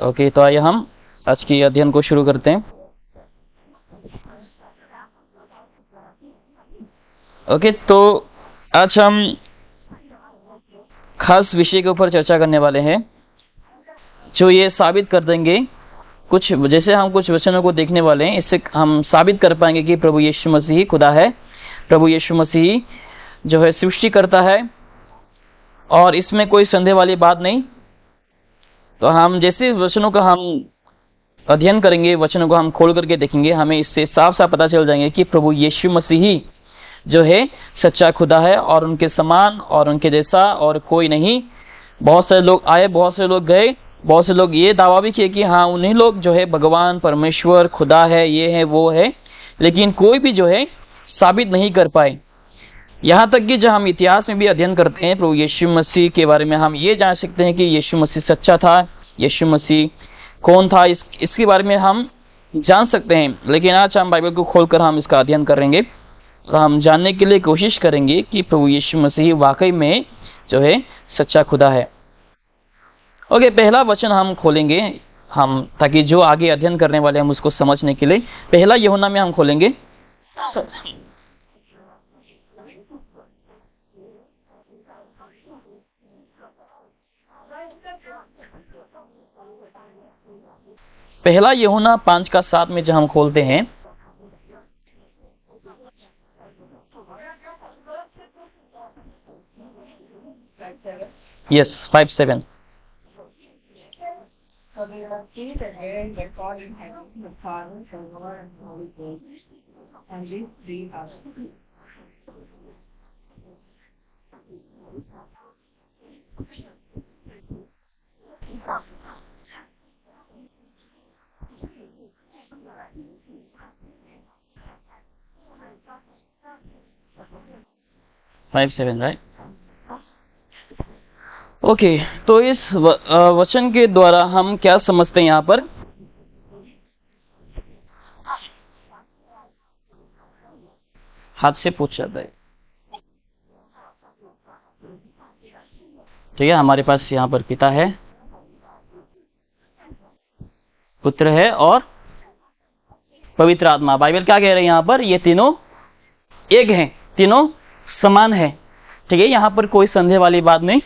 Okay, तो आइए हम आज की अध्ययन को शुरू करते हैं। ओके, तो आज हम खास विषय के ऊपर चर्चा करने वाले हैं जो ये साबित कर देंगे कुछ, जैसे हम कुछ वचनों को देखने वाले हैं, इससे हम साबित कर पाएंगे कि प्रभु यीशु मसीह खुदा है, प्रभु यीशु मसीह जो है सृष्टि करता है और इसमें कोई संदेह वाली बात नहीं। तो हम जैसे वचनों का हम अध्ययन करेंगे, वचनों को हम खोल करके देखेंगे, हमें इससे साफ साफ पता चल जाएंगे कि प्रभु यीशु मसीह जो है सच्चा खुदा है और उनके समान और उनके जैसा और कोई नहीं। बहुत सारे लोग आए, बहुत से लोग गए, बहुत से लोग ये दावा भी किए कि हाँ उन्हीं लोग जो है भगवान परमेश्वर खुदा है, ये है वो है, लेकिन कोई भी जो है साबित नहीं कर पाए। यहाँ तक कि जब हम इतिहास में भी अध्ययन करते हैं प्रभु यीशु मसीह के बारे में, हम ये जान सकते हैं कि यीशु मसीह सच्चा था, यीशु मसीह कौन था, इसके बारे में हम जान सकते हैं। लेकिन आज हम बाइबल को खोलकर हम इसका अध्ययन करेंगे और हम जानने के लिए कोशिश करेंगे कि प्रभु यीशु मसीह वाकई में जो है सच्चा खुदा है। ओके, पहला वचन हम खोलेंगे हम, ताकि जो आगे अध्ययन करने वाले हम उसको समझने के लिए पहला यूहन्ना में हम खोलेंगे। पहला यूहन्ना 5:7 में जब हम खोलते हैं, yes 5:7, So they are seed and bearing their God in heaven, the Father, the Lord, and the Holy Ghost. And these three are five seven, right. Okay, तो इस वचन के द्वारा हम क्या समझते हैं? यहाँ पर हाथ से पूछ जाता है, ठीक है। हमारे पास यहाँ पर पिता है, पुत्र है और पवित्र आत्मा। बाइबल क्या कह रहे हैं यहाँ पर? ये तीनों एक हैं, तीनों समान है, ठीक है। यहाँ पर कोई संदेह वाली बात नहीं।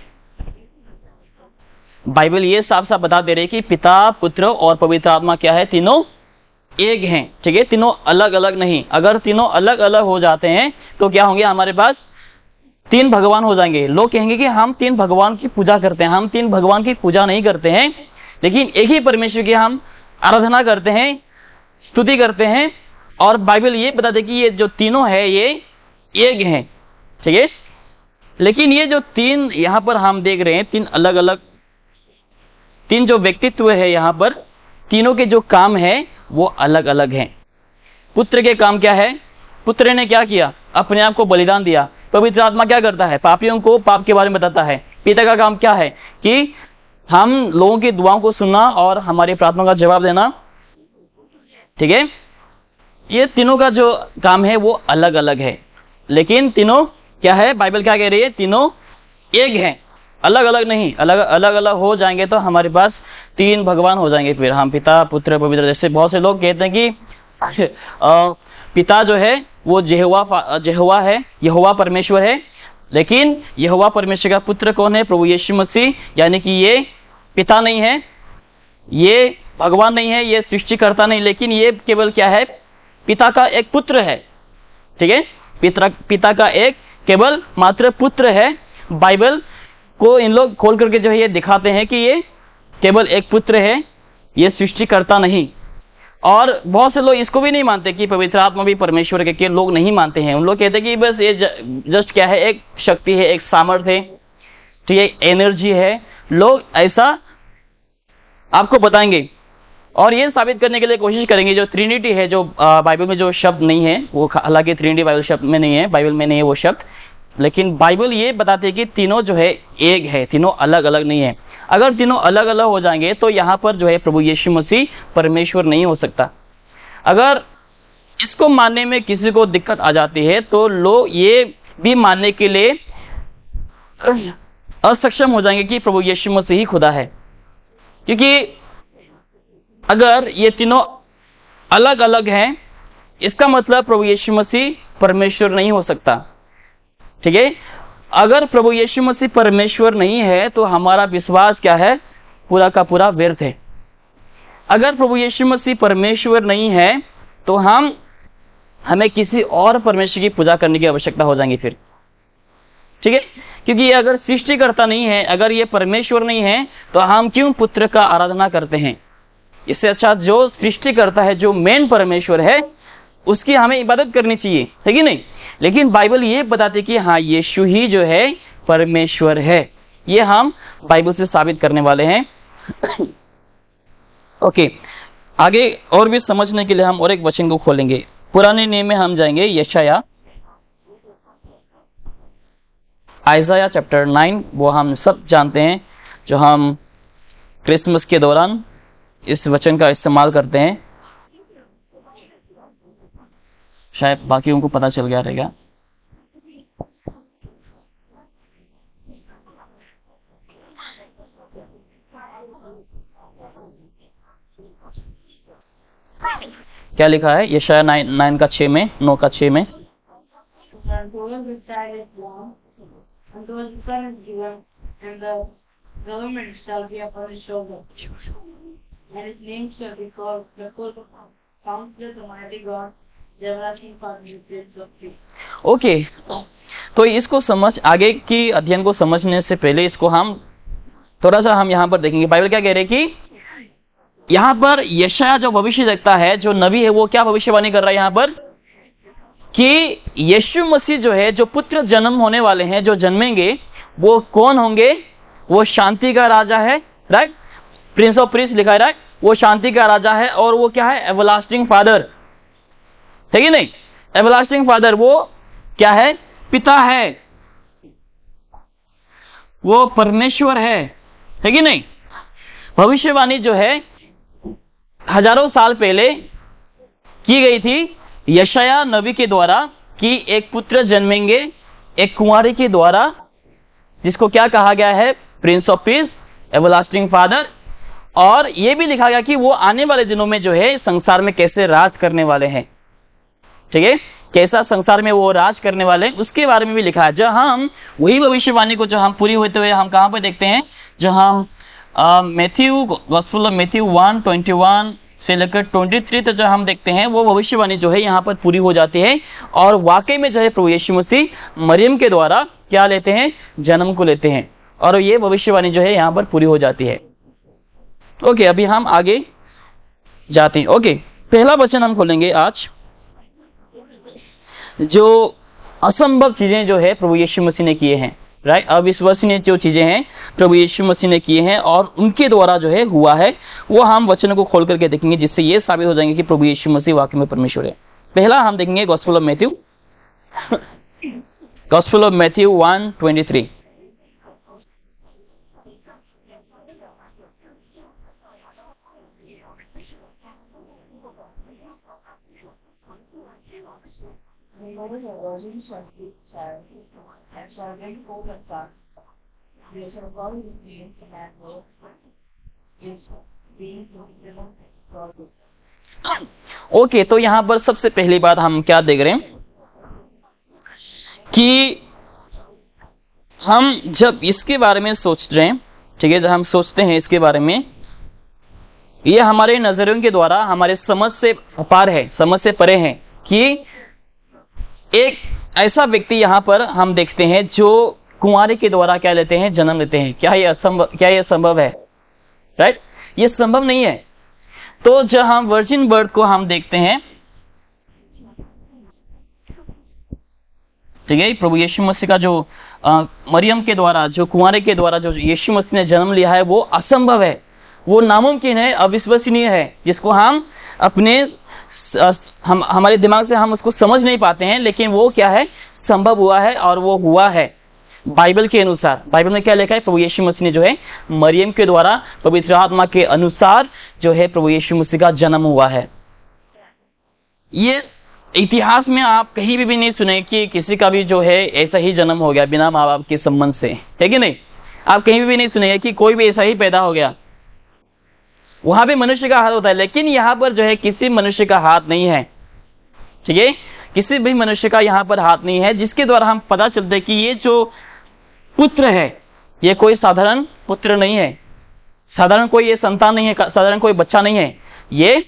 बाइबल ये साफ साफ बता दे रही है कि पिता, पुत्र और पवित्र आत्मा क्या है? तीनों एक हैं, ठीक है। तीनों अलग अलग नहीं। अगर तीनों अलग अलग हो जाते हैं तो क्या होंगे? हमारे पास तीन भगवान हो जाएंगे। लोग कहेंगे कि हम तीन भगवान की पूजा करते हैं। हम तीन भगवान की पूजा नहीं करते हैं, लेकिन एक ही परमेश्वर की हम आराधना करते हैं, स्तुति करते हैं। और बाइबल ये बता दे कि ये जो तीनों है ये एक हैं, ठीक है। लेकिन ये जो तीन यहाँ पर हम देख रहे हैं, तीन अलग अलग, तीन जो व्यक्तित्व है यहाँ पर, तीनों के जो काम है वो अलग अलग हैं। पुत्र के काम क्या है? पुत्र ने क्या किया? अपने आप को बलिदान दिया। पवित्र आत्मा क्या करता है? पापियों को पाप के बारे में बताता है। पिता का काम क्या है? कि हम लोगों की दुआओं को सुनना और हमारी प्रार्थना का जवाब देना, ठीक है। ये तीनों का जो काम है वो अलग अलग है, लेकिन तीनों क्या है? बाइबल क्या कह रही है? तीनों एक हैं, अलग अलग नहीं। अलग अलग हो जाएंगे तो हमारे पास तीन भगवान हो जाएंगे। फिर हम पिता, पुत्र, पवित्र। जैसे बहुत से लोग कहते हैं कि पिता जो है वो यहोवा है, यहोवा परमेश्वर है, लेकिन यहोवा परमेश्वर का पुत्र कौन है? प्रभु यीशु मसीह। यानी कि ये पिता नहीं है, ये भगवान नहीं है, ये सृष्टिकर्ता नहीं, लेकिन ये केवल क्या है? पिता का एक पुत्र है, ठीक है। पिता का एक केवल मात्र पुत्र है। बाइबल को इन लोग खोल करके जो है ये दिखाते हैं कि ये केवल एक पुत्र है, ये सृष्टिकर्ता नहीं। और बहुत से लोग इसको भी नहीं मानते कि पवित्र आत्मा भी परमेश्वर के लोग नहीं मानते हैं। उन लोग कहते हैं कि बस ये जस्ट क्या है? एक शक्ति है, एक सामर्थ्य है, ठीक है, एनर्जी है। लोग ऐसा आपको बताएंगे और ये साबित करने के लिए कोशिश करेंगे जो ट्रिनिटी है, जो बाइबल में जो शब्द नहीं है वो, हालांकि ट्रिनिटी बाइबल शब्द में नहीं है, बाइबल में नहीं है वो शब्द, लेकिन बाइबल ये बताती है कि तीनों जो है एक है, तीनों अलग अलग नहीं है। अगर तीनों अलग अलग हो जाएंगे तो यहाँ पर जो है प्रभु यीशु मसीह परमेश्वर नहीं हो सकता। अगर इसको मानने में किसी को दिक्कत आ जाती है तो लोग ये भी मानने के लिए असक्षम हो जाएंगे कि प्रभु यीशु मसीह ही खुदा है, क्योंकि अगर ये तीनों अलग अलग हैं, इसका मतलब प्रभु यीशु मसीह परमेश्वर नहीं हो सकता। ठीक है, अगर प्रभु यीशु मसीह परमेश्वर नहीं है तो हमारा विश्वास क्या है, पूरा का पूरा व्यर्थ है। अगर प्रभु यीशु मसीह परमेश्वर नहीं है तो हमें किसी और परमेश्वर की पूजा करने की आवश्यकता हो जाएगी फिर। ठीक है, क्योंकि ये अगर सृष्टिकर्ता नहीं है, अगर ये परमेश्वर नहीं है तो हम क्यों पुत्र का आराधना करते हैं। इससे अच्छा जो सृष्टिकर्ता है, जो मेन परमेश्वर है, उसकी हमें इबादत करनी चाहिए, है कि नहीं। लेकिन बाइबल ये बताती कि हाँ, यीशु ही जो है परमेश्वर है। ये हम बाइबल से साबित करने वाले हैं। ओके, आगे और भी समझने के लिए हम और एक वचन को खोलेंगे। पुराने नियम में हम जाएंगे यशाया, आइज़ाया चैप्टर 9। वो हम सब जानते हैं, जो हम क्रिसमस के दौरान इस वचन का इस्तेमाल करते हैं। शायद बाकियों को पता चल गया रहेगा। क्या लिखा है यशाया 9 का 6 में, 9 का 6 में। And who will decide it long, and who will decide it given, and the government shall be upon his shoulder. And his name shall be called the Counselor, the Mighty God, the Everlasting Father, the Prince of Peace. Okay, तो इसको आगे की अध्ययन को समझने से पहले इसको हम थोड़ा सा यहाँ पर देखेंगे। बाइबल क्या कह रहे हैं कि यहाँ पर यशाया जो भविष्य देखता है, जो नबी है, वो क्या भविष्यवाणी कर रहा है यहाँ पर कि यीशु मसीह जो है, जो पुत्र जन्म होने वाले हैं, जो जन्मेंगे, वो कौन होंगे। वो शांति का राजा है, राइट। प्रिंस ऑफ पीस लिखा है, राइट। वो शांति का राजा है और वो क्या है, एवरलास्टिंग फादर, है कि नहीं। एवरलास्टिंग फादर वो क्या है, पिता है, वो परमेश्वर है कि नहीं। भविष्यवाणी जो है हजारों साल पहले की गई थी यशाया नबी के द्वारा कि एक पुत्र जन्मेंगे एक कुंवारी के द्वारा, जिसको क्या कहा गया है, Prince of peace, everlasting father. और यह भी लिखा गया कि वो आने वाले दिनों में जो है संसार में कैसे राज करने वाले हैं। ठीक है, कैसा संसार में वो राज करने वाले हैं उसके बारे में भी लिखा है। जब हम वही भविष्यवाणी को जो हम पूरी होते हुए हम कहां पर देखते हैं, जो हम मैथ्यू, गॉस्पेल ऑफ मैथ्यू 1:21 से लेकर 23 तक जो हम देखते हैं, वो भविष्यवाणी जो है यहाँ पर पूरी हो जाती है। और वाकई में जो है प्रभु यीशु मसीह मरियम के द्वारा क्या लेते हैं, जन्म को लेते हैं, और ये भविष्यवाणी जो है यहाँ पर पूरी हो जाती है। ओके, अभी हम आगे जाते हैं। ओके, पहला वचन हम खोलेंगे आज। जो असंभव चीजें जो है प्रभु यीशु मसीह ने किए हैं, राइट। अविश्वसनीय जो चीजें हैं प्रभु यीशु मसीह ने किए हैं और उनके द्वारा जो है हुआ है, वो हम वचनों को खोल करके देखेंगे, जिससे ये साबित हो जाएंगे कि प्रभु यीशु मसीह वाकई में परमेश्वर है। पहला हम देखेंगे gospel of Matthew, gospel of Matthew 1:23। The virgin shall be child, and shall bring forth a son. They shall call his name Emmanuel, which being God. Okay, तो यहां पर सबसे पहली बात हम क्या देख रहे हैं कि हम जब इसके बारे में सोच रहे हैं, ठीक है, जब हम सोचते हैं इसके बारे में, ये हमारे नजरों के द्वारा हमारे समझ से अपार है, समझ से परे है कि एक ऐसा व्यक्ति यहां पर हम देखते हैं जो कुंवारी के द्वारा क्या लेते हैं, जन्म लेते हैं। क्या ये संभव है, राइट। ये संभव नहीं है। तो जब हम वर्जिन बर्थ को हम देखते हैं, ठीक है, प्रभु यीशु मसीह का जो मरियम के द्वारा, जो कुंवारे के द्वारा जो यीशु मसीह ने जन्म लिया है, वो असंभव है, वो नामुमकिन है, अविश्वसनीय है, जिसको हम अपने हमारे दिमाग से हम उसको समझ नहीं पाते हैं। लेकिन वो क्या है, संभव हुआ है और वो हुआ है बाइबल के अनुसार। बाइबल में क्या लिखा है, प्रभु यीशु मसीह ने जो है मरियम के द्वारा पवित्र आत्मा के अनुसार जो है प्रभु यीशु मसीह का जन्म हुआ है। ये इतिहास में आप कहीं भी नहीं सुने कि किसी का भी जो है ऐसा ही जन्म हो गया बिना माँ बाप के संबंध से, है कि नहीं। आप कहीं भी नहीं सुनेंगे कि कोई भी ऐसा ही पैदा हो गया। वहां पे मनुष्य का हाथ होता है, लेकिन यहाँ पर जो है किसी मनुष्य का हाथ नहीं है, ठीक है, किसी भी मनुष्य का यहाँ पर हाथ नहीं है, जिसके द्वारा हम पता चलते हैं कि ये जो पुत्र है ये कोई साधारण पुत्र नहीं है, साधारण कोई ये संतान नहीं है, साधारण कोई बच्चा नहीं है, ये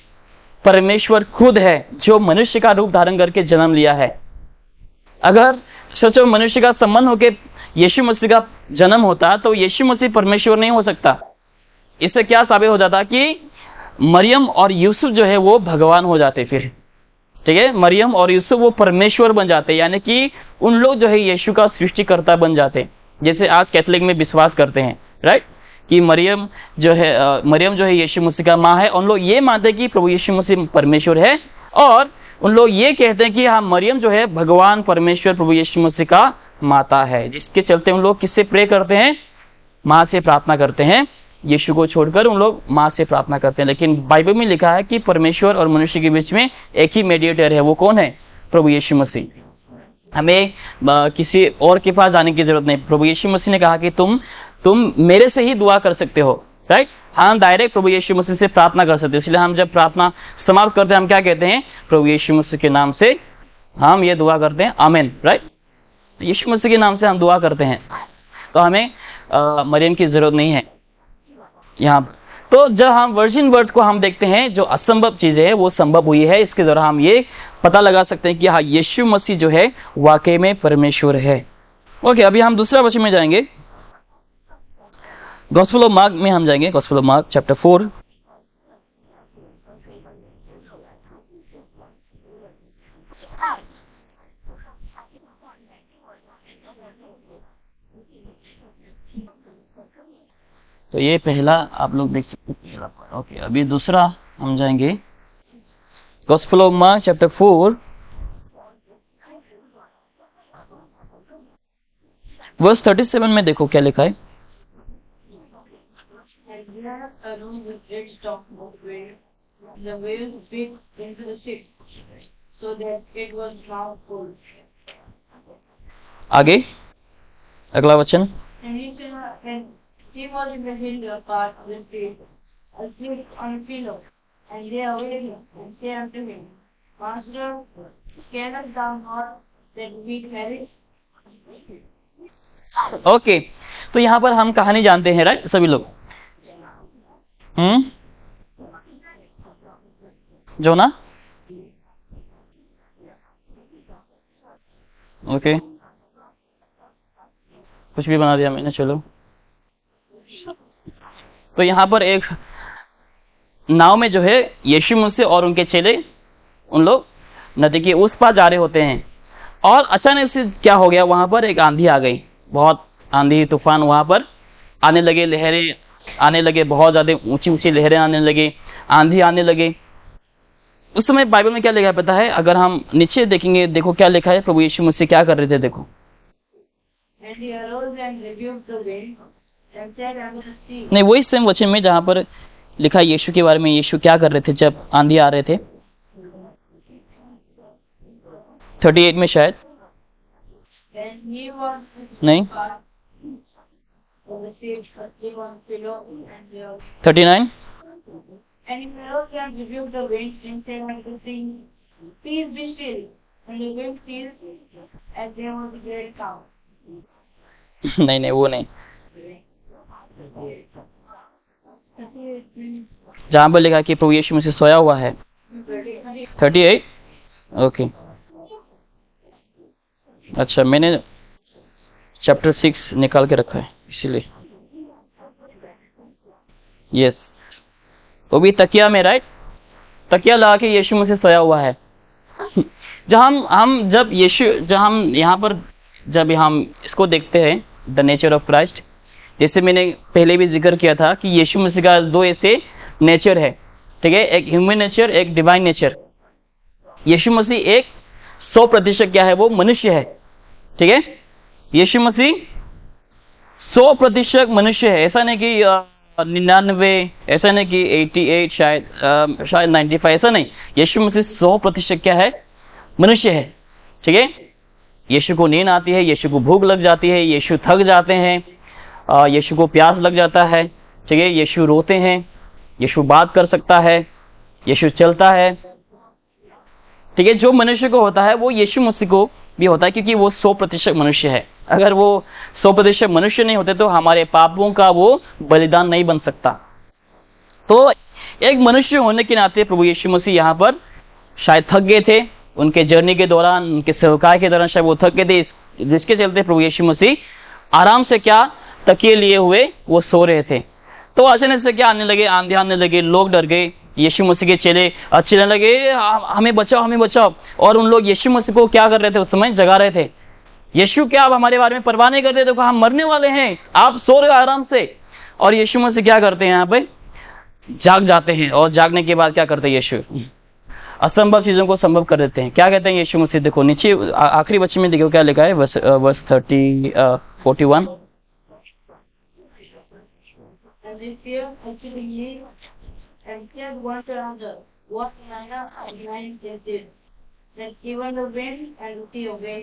परमेश्वर खुद है जो मनुष्य का रूप धारण करके जन्म लिया है। अगर सोचो मनुष्य का संबंध होके यीशु मसीह का जन्म होता तो यीशु मसीह परमेश्वर नहीं हो सकता। इससे क्या साबित हो जाता कि मरियम और यूसुफ जो है वो भगवान हो जाते फिर, ठीक है, मरियम और यूसुफ वो परमेश्वर बन जाते, यानी कि उन लोग जो है यीशु का सृष्टिकर्ता बन जाते, जैसे आज कैथोलिक में विश्वास करते हैं, राइट, कि मरियम जो है यीशु मसीह का माँ है। उन लोग ये मानते हैं कि प्रभु यीशु मसीह परमेश्वर है, और उन लोग ये कहते हैं कि हाँ मरियम जो है भगवान परमेश्वर प्रभु यीशु मसीह का माता है, जिसके चलते उन लोग किससे प्रे करते हैं, माँ से प्रार्थना करते हैं, यीशु को छोड़कर उन लोग माँ से प्रार्थना करते हैं। लेकिन बाइबल में लिखा है कि परमेश्वर और मनुष्य के बीच में एक ही मीडिएटर है, वो कौन है, प्रभु यीशु मसीह। हमें किसी और के पास जाने की जरूरत नहीं। प्रभु यीशु मसीह ने कहा कि तुम मेरे से ही दुआ कर सकते हो, राइट, हम डायरेक्ट प्रभु यीशु मसीह से प्रार्थना कर सकते हैं। इसलिए हम जब प्रार्थना समाप्त करते हैं हम क्या कहते हैं, प्रभु यीशु मसीह के नाम से हम ये दुआ करते हैं, आमीन, राइट, यीशु मसीह के नाम से हम दुआ करते हैं। तो हमें मरियम की जरूरत नहीं है यहाँ पर। तो जब हम वर्जिन बर्थ को हम देखते हैं, जो असंभव चीजें है वो संभव हुई है, इसके द्वारा हम ये पता लगा सकते हैं कि हाँ यीशु मसीह जो है वाकई में परमेश्वर है। ओके, अभी हम दूसरा वचन में जाएंगे, गॉस्पेल ऑफ मार्क में हम जाएंगे, गॉस्पेल ऑफ मार्क चैप्टर 4। तो ये पहला आप लोग देख सकते हैं। ओके, अभी दूसरा हम जाएंगे, gospel of Mark chapter 4 verse 37 में देखो क्या लिखा है। A room with great stock of waves. The waves beat into the ship, so that it was now full. आगे अगला वचन, And he was in the hinder part of the ship, asleep on a pillow. And they awake him and say unto him, Master, carest thou not that we perish? Okay, तो यहाँ पर हम कहानी जानते हैं, राइट, सभी लोग, जोना, okay, कुछ भी बना दिया मैंने, चलो। तो यहाँ पर एक नाव में जो है यीशु मसीह और उनके चेले उन लोग नदी के उस पार जा रहे होते हैं, और अचानक से क्या हो गया, वहां पर एक आंधी आ गई, बहुत आंधी तूफान वहां पर आने लगे, लहरें आने लगे, बहुत ज्यादा ऊंची ऊंची लहरें आने लगे, आंधी आने लगे। उस समय बाइबल में क्या लिखा है पता है, अगर हम नीचे देखेंगे, देखो क्या लिखा है, प्रभु यीशु मसीह क्या कर रहे थे, देखो। And he arose and rebuked the wind and said unto the sea. नहीं, वही सेम वचन में जहां पर लिखा है यीशु के बारे में, यीशु क्या कर रहे थे जब आंधी आ रहे थे, 38 में शायद, And he was नहीं, on the ship, asleep on a pillow, and 39, and he arose and rebuked the wind and said unto the sea, Peace be still. And the wind ceased, and there was a great calm. नहीं नहीं वो नहीं, जहां पर लिखा कि प्रभु यीशु मसीह सोया हुआ है, 38, ओके, अच्छा, मैंने चैप्टर 6 निकाल के रखा है इसीलिए, यस, वो भी तकिया में, राइट, तकिया लगा के यीशु मसीह सोया हुआ है। जब हम यहाँ पर जब हम इसको देखते हैं, द नेचर ऑफ क्राइस्ट, जैसे मैंने पहले भी जिक्र किया था कि यीशु मसीह का 2 ऐसे नेचर है, ठीक है, एक ह्यूमन नेचर, एक डिवाइन नेचर। यीशु मसीह एक 100% क्या है, वो मनुष्य है, ठीक है, यीशु मसीह 100% मनुष्य है, ऐसा नहीं कि 99, ऐसा नहीं कि 88, शायद 95, ऐसा नहीं, यीशु मसीह 100% क्या है, मनुष्य है, ठीक है। यीशु को नींद आती है, यीशु को भूख लग जाती है, यीशु थक जाते हैं, यीशु को प्यास लग जाता है, ठीक है, यीशु रोते हैं, यीशु बात कर सकता है, यीशु चलता है। ठीक है, जो मनुष्य को होता है वो यीशु मसीह को भी होता है, क्योंकि वो 100% मनुष्य है। अगर वो 100% मनुष्य नहीं होते तो हमारे पापों का वो बलिदान नहीं बन सकता। तो एक मनुष्य होने के नाते प्रभु यीशु मसीह यहाँ पर शायद थक गए थे, उनके जर्नी के दौरान, उनके सेवकाई के दौरान शायद वो थक गए थे, जिसके चलते प्रभु यीशु मसीह आराम से क्या तकिए लिए हुए वो सो रहे थे। तो अचानक से क्या आने लगे, आंधी आने लगे, लोग डर गए। यीशु मसीह के चेले चिल्लाने लगे, हमें बचाओ, हमें बचाओ। और उन लोग यीशु मसीह को क्या कर रहे थे, उस समय जगा रहे थे। यीशु क्या आप हमारे बारे में परवाह नहीं करते? देखो हम मरने वाले हैं, आप सो रहे हो आराम से। और यीशु मसीह क्या करते हैं, यहाँ पे जाग जाते हैं। और जागने के बाद क्या करते हैं यीशु, असंभव चीजों को संभव कर देते हैं। क्या कहते हैं यीशु मसीह? देखो नीचे आखिरी बच्चे में देखो क्या लिखा है, verse 41। And they feared exceedingly and said one to another, what manner of man is this, that even the wind and the sea obey?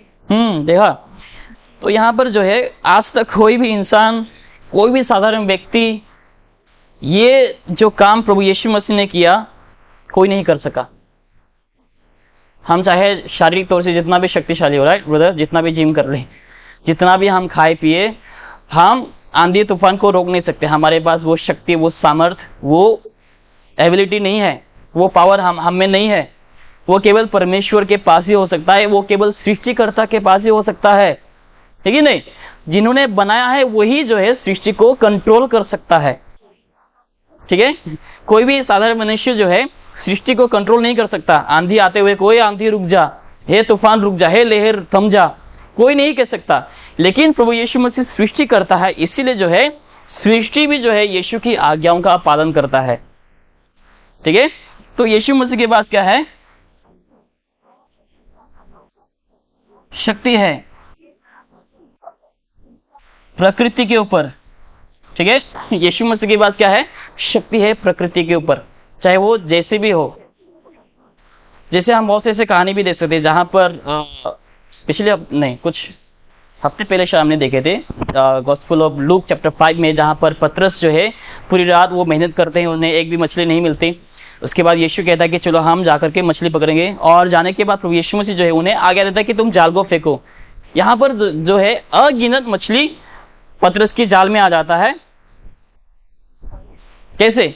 देखा। तो यहाँ पर जो है आज तक कोई भी इंसान, कोई भी साधारण व्यक्ति ये जो काम प्रभु यीशु मसीह ने किया कोई नहीं कर सका। हम चाहे शारीरिक तौर से जितना भी शक्तिशाली हो रहा है ब्रदर, जितना भी जिम कर ले, जितना भी हम खाए पिए, हम आंधी तूफान को रोक नहीं सकते। हमारे पास वो शक्ति, वो सामर्थ, वो एबिलिटी नहीं है, वो पावर हम में नहीं है। वो केवल परमेश्वर के पास ही हो सकता है, वो केवल सृष्टिकर्ता के पास ही हो सकता है। ठीक है नहीं? जिन्होंने बनाया है वही जो है सृष्टि को कंट्रोल कर सकता है। ठीक है, कोई भी साधारण मनुष्य जो है सृष्टि को कंट्रोल नहीं कर सकता। आंधी आते हुए कोई आंधी रुक जा, हे तूफान रुक जा, हे लहर थम जा, कोई नहीं कह सकता। लेकिन प्रभु यीशु मसीह सृष्टि करता है, इसीलिए जो है सृष्टि भी जो है यीशु की आज्ञाओं का पालन करता है। ठीक है, तो यीशु मसीह के पास क्या है? शक्ति है प्रकृति के ऊपर। ठीक है, यीशु मसीह के पास क्या है? शक्ति है प्रकृति के ऊपर, चाहे वो जैसे भी हो। जैसे हम बहुत से ऐसे कहानी भी देख सकते हैं जहां पर पिछले नहीं कुछ हफ्ते पहले शाम ने देखे थे गॉस्पेल ऑफ लूक चैप्टर 5 में, जहां पर पतरस जो है पूरी रात वो मेहनत करते हैं, उन्हें एक भी मछली नहीं मिलती। उसके बाद यीशु कहता है कि चलो हम जाकर के मछली पकड़ेंगे। और जाने के बाद प्रभु यीशु मसीह जो है उन्हें आज्ञा देता है कि तुम जाल को फेंको। यहाँ पर जो है अगिनत मछली पतरस की जाल में आ जाता है। कैसे?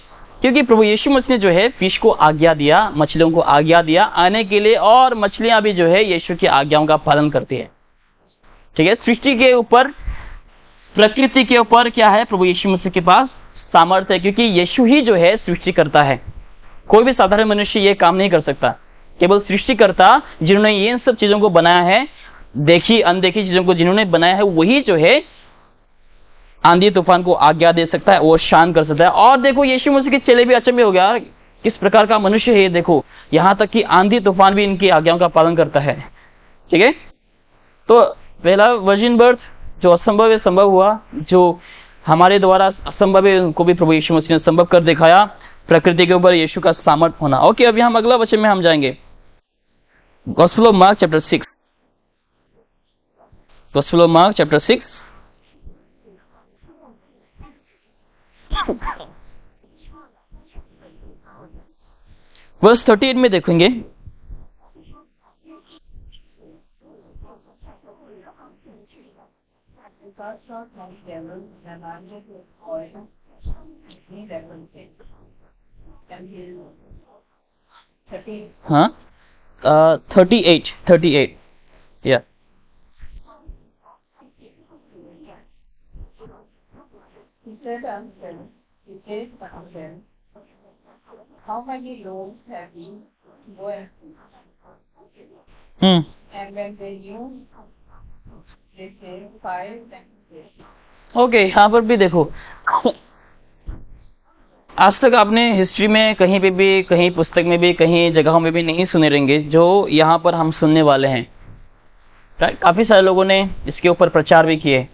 क्योंकि प्रभु यीशु मसीह ने जो है फिश को आज्ञा दिया, मछलियों को आज्ञा दिया आने के लिए, और मछलियां भी जो है यीशु की आज्ञाओं का पालन करती है। ठीक है, सृष्टि के ऊपर, प्रकृति के ऊपर क्या है? प्रभु यीशु मसीह के पास सामर्थ्य है, क्योंकि यीशु ही जो है सृष्टि करता है। कोई भी साधारण मनुष्य ये काम नहीं कर सकता। केवल सृष्टिकर्ता जिन्होंने ये सब चीजों को बनाया है, देखी अनदेखी चीजों को जिन्होंने बनाया है, वही जो है आंधी तूफान को आज्ञा दे सकता है और शांत कर सकता है। और देखो यीशु मसीह के चेले भी अचंभे हो गया, किस प्रकार का मनुष्य है ये। देखो यहां तक कि आंधी तूफान भी इनकी आज्ञाओं का पालन करता है। ठीक है, तो पहला वर्जिन बर्थ, जो असंभव है संभव हुआ, जो हमारे द्वारा असंभव है उनको भी प्रभु यीशु मसीह ने संभव कर दिखाया। प्रकृति के ऊपर यीशु का सामर्थ होना। ओके, अभी हम अगला वचन में हम जाएंगे, gospel of Mark chapter 6। Gospel of Mark chapter 6 verse 38 में देखेंगे। हाँ, 38 या How many loaves have you? Go and see. And when they knew, they said 5 and 6. Okay, यहाँ पर भी देखो, आज तक आपने हिस्ट्री में कहीं पे भी, कहीं पुस्तक में भी, कहीं जगहों में भी नहीं सुने रहेंगे जो यहाँ पर हम सुनने वाले हैं। राइट, काफी सारे लोगों ने इसके ऊपर प्रचार भी किए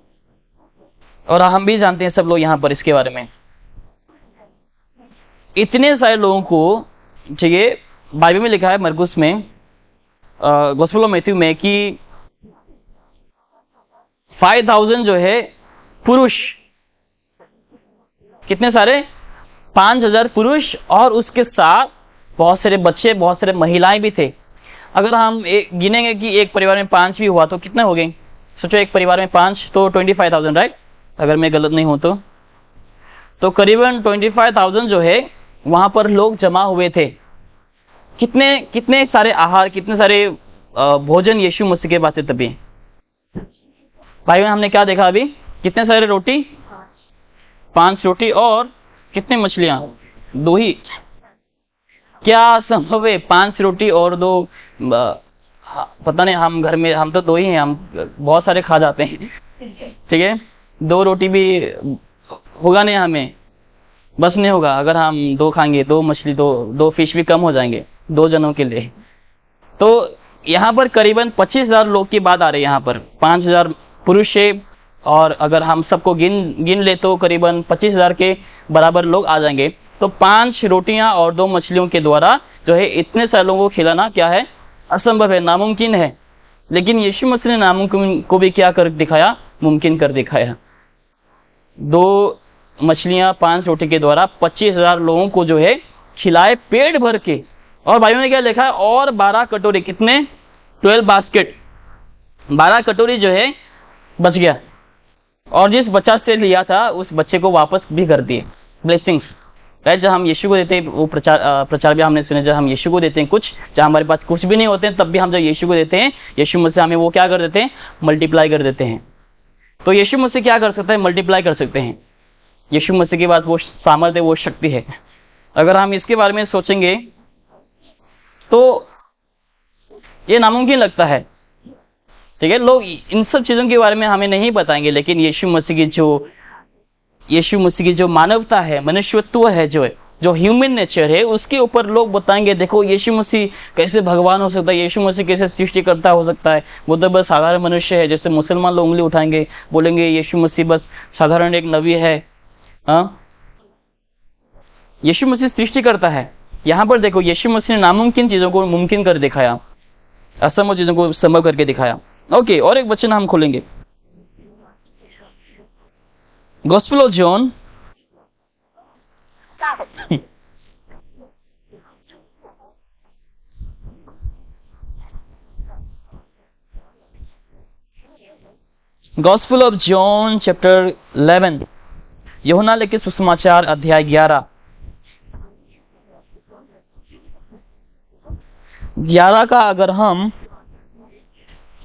और हम भी जानते हैं सब लोग यहाँ पर इसके बारे में। इतने सारे लोगों को, ठीक, बाइबल में लिखा है मरकुस में, गॉस्पेल ऑफ मैथ्यू में, कि 5000 जो है पुरुष, कितने सारे? 5,000 पुरुष और उसके साथ बहुत सारे बच्चे, बहुत सारे महिलाएं भी थे। अगर हम गिनेंगे कि एक परिवार में 5 भी हुआ तो कितने हो गए? सोचो, एक परिवार में 5 तो 25,000, राइट? अगर मैं गलत नहीं हूं तो करीबन 25,000 जो है वहां पर लोग जमा हुए थे। कितने सारे आहार, कितने सारे भोजन यीशु मसीह के पास थे तभी। भाई हमने क्या देखा अभी? कितने सारे रोटी? 5 रोटी और कितने मछलियां? 2 ही। क्या संभव है 5 रोटी और 2? पता नहीं, हम घर में हम तो 2 ही हैं, हम बहुत सारे खा जाते हैं, ठीक है। 2 रोटी भी होगा नहीं, हमें बस नहीं होगा। अगर हम 2 खाएंगे, 2 मछली, 2 फिश भी कम हो जाएंगे 2 जनों के लिए। तो यहाँ पर करीबन 25,000 लोग की बात आ रही है। यहाँ पर 5,000 पुरुष है और अगर हम सबको गिन ले तो करीबन 25,000 के बराबर लोग आ जाएंगे। तो 5 रोटियां और 2 मछलियों के द्वारा जो है इतने सारे लोगों को खिलाना क्या है? असंभव है, नामुमकिन है। लेकिन यीशु मसीह ने नामुमकिन को भी क्या कर दिखाया? मुमकिन कर दिखाया। 2 मछलियां 5 रोटी के द्वारा 25,000 लोगों को जो है खिलाए पेट भर के। और भाइयों ने क्या लिखा है? और 12 कटोरी, कितने? 12 बास्केट, 12 कटोरी जो है बच गया। और जिस बच्चा से लिया था उस बच्चे को वापस भी कर दिए। Blessings, right? जब हम यीशु को देते हैं, वो प्रचार भी हमने सुने, जब हम यीशु को देते हैं कुछ, जब हमारे पास कुछ भी नहीं होते हैं, तब भी हम जब यीशु को देते हैं, यीशु मसीह हमें वो क्या कर देते हैं? मल्टीप्लाई कर देते हैं। तो यीशु मसीह क्या कर सकता है? मल्टीप्लाई कर सकते हैं। यीशु मसीह के पास वो सामर्थ्य, वो शक्ति है। अगर हम इसके बारे में सोचेंगे तो ये नामुमकिन लगता है, ठीक है। लोग इन सब चीजों के बारे में हमें नहीं बताएंगे, लेकिन यीशु मसीह की जो मानवता है, मनुष्यत्व है, जो ह्यूमन नेचर है, उसके ऊपर लोग बताएंगे। देखो यीशु मसीह कैसे भगवान हो सकता है, यीशु मसीह कैसे सृष्टिकर्ता हो सकता है। वो तो बस साधारण मनुष्य है। जैसे मुसलमान लोग उंगली उठाएंगे, बोलेंगे यीशु मसीह बस साधारण एक नबी है। यीशु मसीह सृष्टिकर्ता है। यहाँ पर देखो यीशु मसीह ने नामुमकिन चीजों को मुमकिन कर दिखाया, असंभव चीजों को संभव करके दिखाया। ओके, और एक वचन हम खोलेंगे, gospel of John gospel of John chapter 11, यूहन्ना लिखित सुसमाचार अध्याय 11 का अगर हम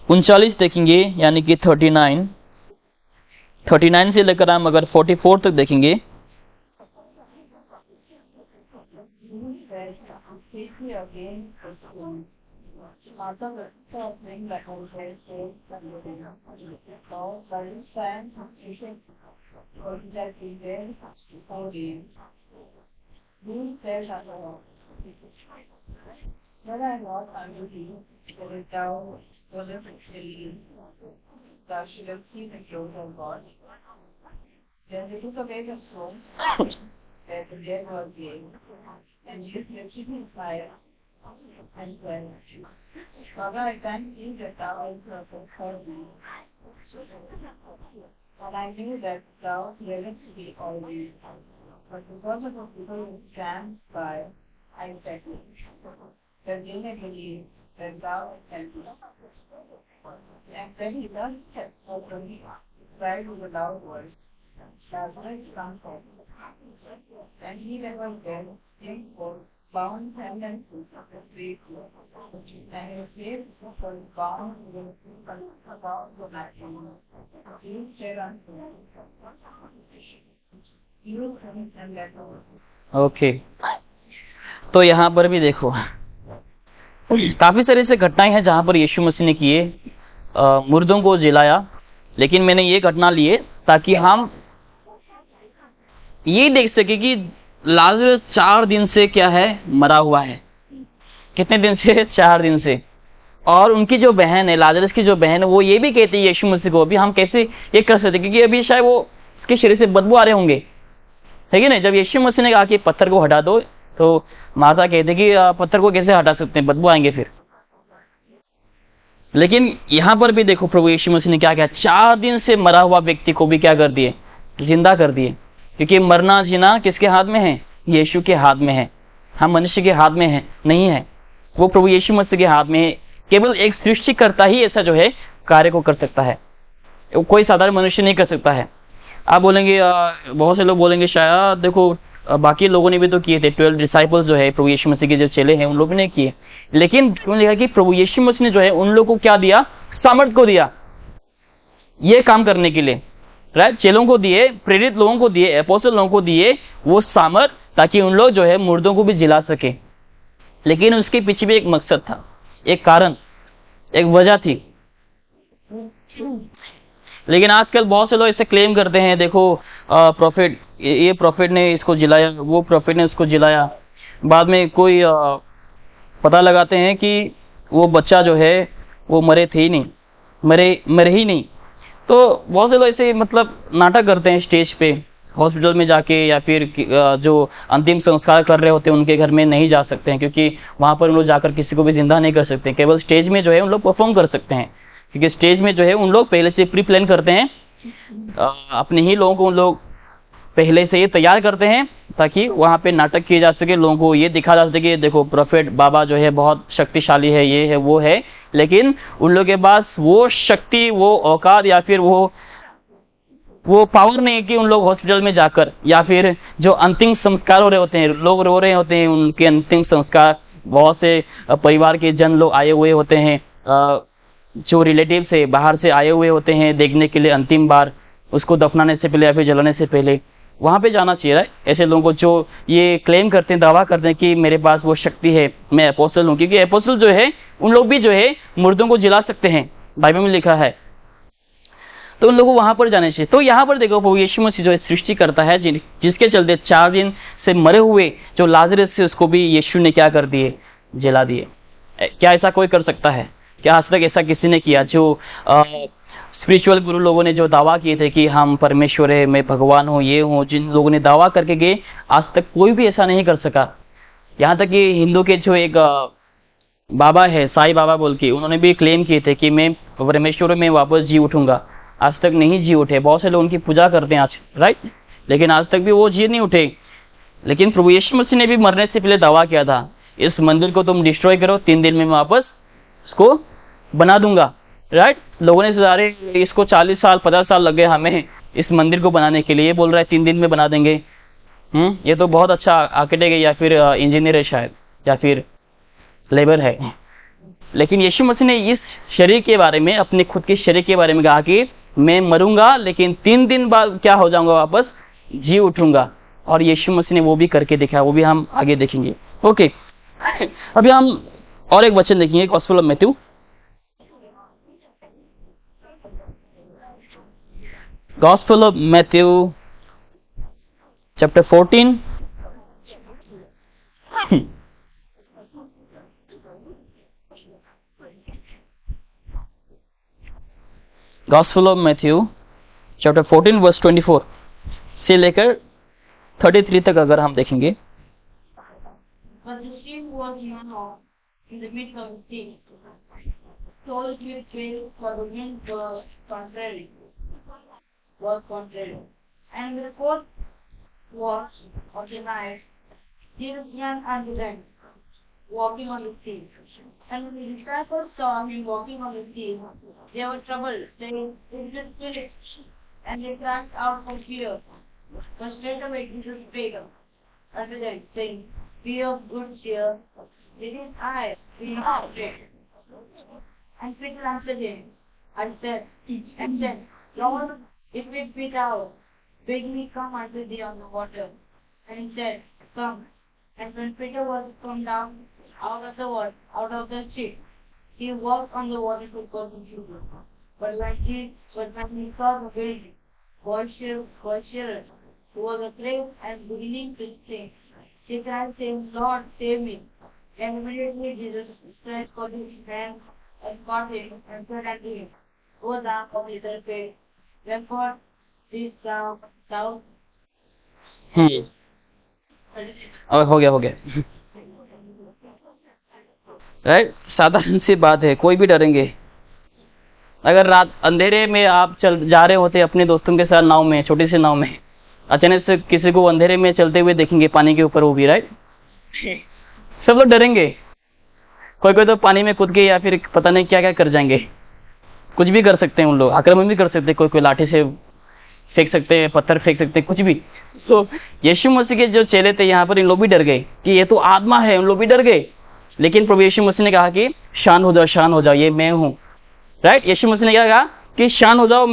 39 देखेंगे, यानी कि 39 से लेकर हम अगर 44 तक देखेंगे, But I was under thee, that thou wouldst believe, thou shouldst see the glory of God. Then they took away the stone that the dead was laid, and Jesus lifted his fire and said, Father, I thank thee that thou hast heard me. And I knew that thou hearest me always, but because of the people who stand by, I said, that they may believe that thou hast sent me. And when he thus had spoken, he cried with a loud voice, Lazarus, come forth. And he that was dead came forth, bound hand and foot with great wounds, and his face was bound with about the matting. He said unto him, You come and let go. Okay, तो यहाँ पर भी देखो काफी सारी से घटनाएं हैं जहां पर यीशु मसीह ने किए, मुर्दों को जिलाया। लेकिन मैंने ये घटना लिए ताकि हम ये देख सके कि लाजरस 4 दिन से क्या है? मरा हुआ है। कितने दिन से? 4 दिन से। और उनकी जो बहन है, लाजरस की जो बहन है, वो ये भी कहती है यीशु मसीह को, अभी हम कैसे ये कर सकते, क्योंकि अभी शायद वो उसके शरीर से बदबू आ रहे होंगे, है कि नहीं। जब यीशु मसीह ने कहा कि पत्थर को हटा दो, तो माता कहते कि पत्थर को कैसे हटा सकते हैं, बदबू आएंगे फिर। लेकिन यहां पर भी देखो प्रभु यीशु मसीह ने क्या किया? 4 दिन से मरा हुआ व्यक्ति को भी क्या कर दिए? जिंदा कर दिए। क्योंकि मरना जीना किसके हाथ में है? यीशु के हाथ में है, हम मनुष्य के हाथ में है नहीं है, वो प्रभु यीशु मसीह के हाथ में है। केवल एक सृष्टिकर्ता ही ऐसा जो है कार्य को कर सकता है, कोई साधारण मनुष्य नहीं कर सकता है। आप बोलेंगे बहुत से लोग बोलेंगे शायद देखो बाकी लोगों ने भी तो किए थे, 12 डिसाइपल्स जो है प्रभु यीशु मसीह के जो चेले हैं उन लोगों ने किए, लेकिन क्यों लिखा कि प्रभु यीशु मसीह ने जो है उन लोगों को क्या दिया, सामर्थ को दिया ये काम करने के लिए, राइट। चेलों को दिए, प्रेरित लोगों को दिए, अपोस्तल लोगों को दिए वो सामर्थ, ताकि उन लोग जो है मुर्दों को भी जिला सके। लेकिन उसके पीछे भी एक मकसद था, एक कारण, एक वजह थी। लेकिन आजकल बहुत से लोग इसे क्लेम करते हैं, देखो प्रॉफिट, ये प्रॉफिट ने इसको जिलाया, वो प्रॉफिट ने उसको जिलाया। बाद में कोई पता लगाते हैं कि वो बच्चा जो है वो मरे थे ही नहीं, मरे ही नहीं। तो बहुत से लोग ऐसे मतलब नाटक करते हैं स्टेज पे, हॉस्पिटल में जाके, या फिर जो अंतिम संस्कार कर रहे होते हैं उनके घर में नहीं जा सकते हैं, क्योंकि वहां पर उन लोग जाकर किसी को भी जिंदा नहीं कर सकते। केवल स्टेज में जो है उन लोग परफॉर्म कर सकते हैं, क्योंकि स्टेज में जो है उन लोग पहले से प्री प्लान करते हैं, अपने ही लोगों को उन लोग पहले से ये तैयार करते हैं, ताकि वहां पे नाटक किए जा सके, लोगों को ये दिखा जा सके कि देखो प्रोफेट बाबा जो है बहुत शक्तिशाली है, ये है वो है। लेकिन उन लोगों के पास वो शक्ति, वो औकात, या फिर वो पावर नहीं है कि उन लोग हॉस्पिटल में जाकर, या फिर जो अंतिम संस्कार हो रहे होते हैं, लोग रो रहे होते हैं उनके अंतिम संस्कार, बहुत से परिवार के जन लोग आए हुए होते हैं, जो रिलेटिव से बाहर से आए हुए होते हैं देखने के लिए अंतिम बार, उसको दफनाने से पहले या फिर जलाने से पहले वहां पे जाना चाहिए। ऐसे लोगों को जो ये क्लेम करते हैं, दावा करते हैं कि मेरे पास वो शक्ति है, मैं अपोस्तल हूं, क्योंकि अपोस्तल जो है उन लोग भी जो है मुर्दों को जिला सकते हैं, बाइबल में लिखा है। तो उन लोगों को वहां पर जाने चाहिए। तो यहाँ पर देखो प्रभु यीशु मसीह जो है सृष्टि करता है, जिसके चलते 4 दिन से मरे हुए जो लाजरस थे उसको भी यीशु ने क्या कर दिए, जला दिए। क्या ऐसा कोई कर सकता है? क्या आज तक ऐसा किसी ने किया? जो स्पिरिचुअल गुरु लोगों ने जो दावा किए थे कि हम परमेश्वर है, मैं भगवान हूँ, ये हूँ, जिन लोगों ने दावा करके गए, आज तक कोई भी ऐसा नहीं कर सका। यहाँ तक कि हिंदू के जो एक बाबा है, साईं बाबा बोल के, उन्होंने भी क्लेम किए थे कि मैं परमेश्वर में वापस जी उठूंगा। आज तक नहीं जी उठे। बहुत से लोग उनकी पूजा करते हैं आज, राइट, लेकिन आज तक भी वो जी नहीं उठे। लेकिन प्रभु यीशु मसीह ने भी मरने से पहले दावा किया था, इस मंदिर को तुम डिस्ट्रॉय करो, 3 दिन में मैं वापस इसको बना दूंगा, राइट। लोगों ने सारे इसको 40 साल 50 साल लग गए हमें इस मंदिर को बनाने के लिए, बोल रहा है 3 दिन में बना देंगे। ये तो बहुत अच्छा आर्किटेक्ट है, या फिर इंजीनियर है शायद, या फिर लेबर है। लेकिन यीशु मसीह ने इस शरीर के बारे में, अपने खुद के शरीर के बारे में कहा कि मैं मरूंगा लेकिन 3 दिन बाद क्या हो जाऊंगा, वापस जी उठूंगा। और यीशु मसीह ने वो भी करके दिखाया, वो भी हम आगे देखेंगे। ओके, अभी हम और एक वचन देखेंगे, gospel of Matthew, gospel of Matthew chapter 14 gospel of Matthew chapter 14 verse 24 से लेकर 33 तक अगर हम देखेंगे। But the sheep was not in the midst of the sea, told with fail, for the wind was contrary. And the 4th watch of the night, Jesus ran unto them, walking on the sea. And when the disciples saw him walking on the sea, they were troubled, saying, It is a spirit. And they cried out for fear. But straightway Jesus spake unto them, saying, Be of good cheer, it is I, be not afraid. And Peter answered him, and said, Lord, if it be thou, bid me come unto thee on the water. And he said, Come. And when Peter was come down out of the ship, he walked on the water to go to Jesus. But when he saw the wind boisterous, he was afraid and beginning to sink. He cried, saying, Lord, save me. And immediately Jesus stretched forth his hand and caught him, and said unto him, O thou of little faith, wherefore didst thou doubt? हो गया right. साधारण सी बात है, कोई भी डरेंगे। अगर रात अंधेरे में आप चल जा रहे होते अपने दोस्तों के साथ नाव में, छोटी सी नाव में, अचानक से किसी को अंधेरे में चलते हुए देखेंगे पानी के ऊपर, वो भी, राइट? सब लोग डरेंगे। कोई कोई तो पानी में कूद के या फिर पता नहीं क्या क्या कर जाएंगे। कुछ भी कर सकते हैं उन लोग, आक्रमण भी कर सकते हैं, कोई कोई लाठी से फेंक सकते हैं, पत्थर फेंक सकते हैं, कुछ भी। तो यीशु मसीह के जो चेले थे यहाँ पर, इन लोग भी डर गए कि ये तो आत्मा है, उन लोग भी डर गए। लेकिन प्रभु यीशु मसीह ने कहा कि शांत हो जाओ, शांत हो जाओ, ये मैं हूं, राइट? यीशु मसीह ने क्या कहा कि शांत हो जाओ,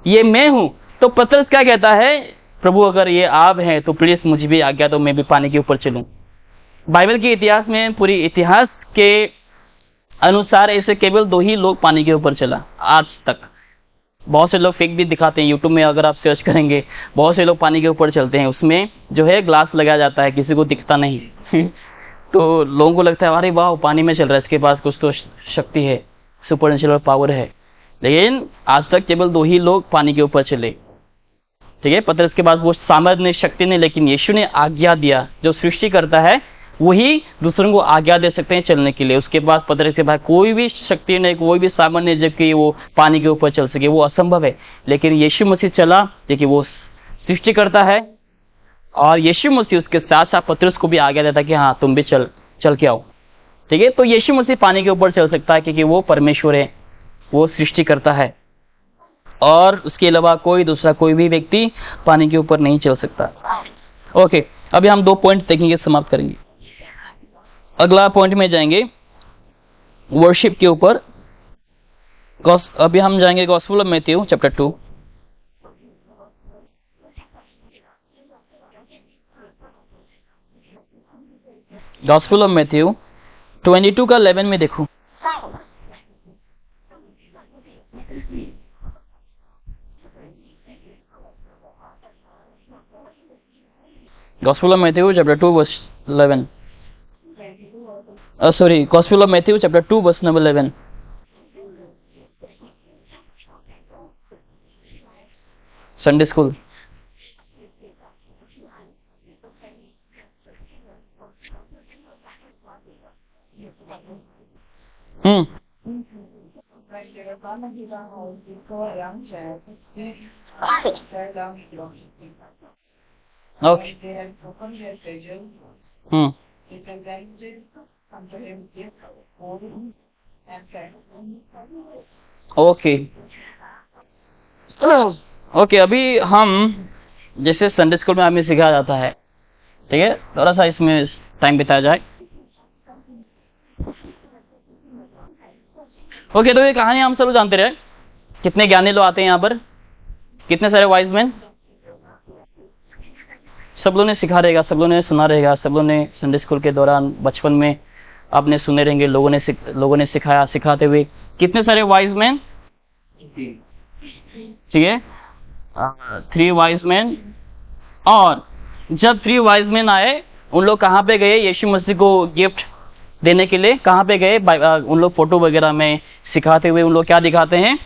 ये मैं हूं। तो पतरस क्या कहता है, प्रभु अगर ये आप हैं तो प्लीज मुझे भी आज्ञा दो, मैं भी पानी के ऊपर चलूं। बाइबल के इतिहास में, पूरी इतिहास के अनुसार ऐसे केवल 2 ही लोग पानी के ऊपर चला आज तक। बहुत से लोग फेक भी दिखाते हैं, यूट्यूब में अगर आप सर्च करेंगे, बहुत से लोग पानी के ऊपर चलते हैं, उसमें जो है ग्लास लगाया जाता है, किसी को दिखता नहीं। तो लोगों को लगता है अरे वाह, पानी में चल रहा है, इसके पास कुछ तो शक्ति है, सुपरनेचुरल पावर है। लेकिन आज तक केवल 2 ही लोग पानी के ऊपर चले, ठीक है? पतरस के पास वो सामर्थ्य नहीं, शक्ति नहीं, लेकिन यीशु ने आज्ञा दिया। जो सृष्टि करता है वही दूसरों को आज्ञा दे सकते हैं चलने के लिए। उसके पास, पतरस के पास कोई भी शक्ति नहीं, कोई भी सामर्थ्य नहीं जबकि वो पानी के ऊपर चल सके, वो असंभव है। लेकिन यीशु मसीह चला, देखिए वो सृष्टि करता है, और यीशु मसीह उसके साथ साथ पतरस को भी आज्ञा देता है कि हाँ तुम भी चल के आओ, ठीक है? तो यीशु मसीह पानी के ऊपर चल सकता है क्योंकि वो परमेश्वर है, वो सृष्टि करता है, और उसके अलावा कोई दूसरा कोई भी व्यक्ति पानी के ऊपर नहीं चल सकता। ओके, अभी हम 2 पॉइंट देखेंगे, समाप्त करेंगे। अगला पॉइंट में जाएंगे वर्शिप के ऊपर। अभी हम जाएंगे gospel of Matthew chapter 2। Gospel of Matthew 22 का 11 में देखो। Gospel of Matthew chapter 2 verse 11. Sorry, Gospel of Matthew chapter 2 verse number 11. Sunday school. Okay. They had opened their treasures, they presented unto him gifts, gold and frankincense. Okay okay, अभी हम जैसे Sunday school में हमें सिखाया जाता है, ठीक है, थोड़ा सा इसमें टाइम बिताया जाए। ओके, तो ये कहानी हम सब जानते रहे। कितने ज्ञानी लोग आते हैं यहाँ पर, कितने सारे वाइज मैन, सब लोगों ने सिखा रहेगा, सब लोगों ने सुना रहेगा, सब लोगों ने संडे स्कूल के दौरान बचपन में आपने सुने रहेंगे, लोगों ने सिखाया, सिखाते हुए। कितने सारे वाइज मैन, ठीक है, 3 वाइज मैन। और जब 3 वाइज मैन आए, उन लोग कहाँ पे गए यीशु मसीह को गिफ्ट देने के लिए? कहाँ पे गए? उन लोग फोटो वगैरह में सिखाते हुए उन लोग क्या दिखाते हैं?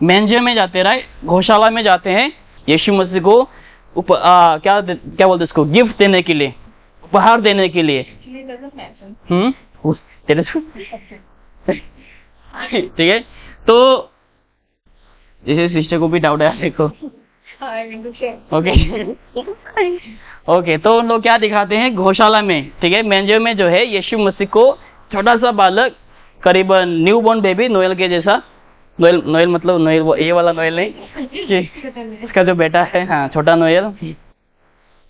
मैंजर में जाते हैं, राइट, गौशाला में जाते हैं यीशु मसीह को क्या बोलते इसको, गिफ्ट देने के लिए, उपहार देने के लिए। ठीक है, तो जैसे सिस्टर को भी डाउट है, देखो। ओके ओके, तो उन लोग क्या दिखाते हैं गौशाला में, ठीक है, मेंजर में जो है यीशु मसीह को छोटा सा बालक, करीबन न्यू बॉर्न बेबी, नोएल के जैसा। नोएल मतलब नोएल, वो ये वाला नोएल नहीं, इसका जो बेटा है, हाँ, छोटा नोएल, ठीक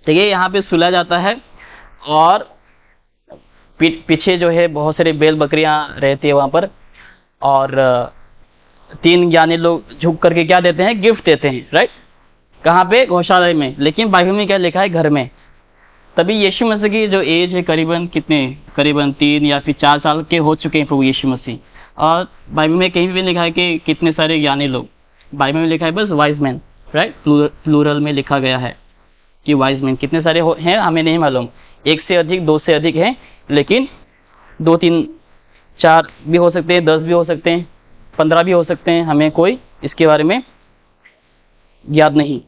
है, यहाँ पे सुला जाता है। और पीछे जो है बहुत सारे बैल बकरियां रहती है वहां पर, और 3 ज्ञानी लोग झुक करके क्या देते हैं? गिफ्ट देते हैं, राइट। कहाँ पे? गौशाला में। लेकिन बाइबल में क्या लिखा है? घर में। तभी यीशु मसीह की जो एज है करीबन 3 या फिर 4 साल के हो चुके हैं प्रभु यीशु मसीह। और बाइबल में कहीं भी लिखा है कि कितने सारे ज्ञानी लोग, बाइबल में लिखा है बस वाइज मैन, राइट, प्लूरल में लिखा गया है कि वाइज मैन कितने सारे हैं हमें नहीं मालूम, 1 से अधिक, 2 से अधिक हैं, लेकिन 2, 3, 4 भी हो सकते हैं, 10 भी हो सकते हैं, 15 भी हो सकते हैं, हमें कोई इसके बारे में याद नहीं।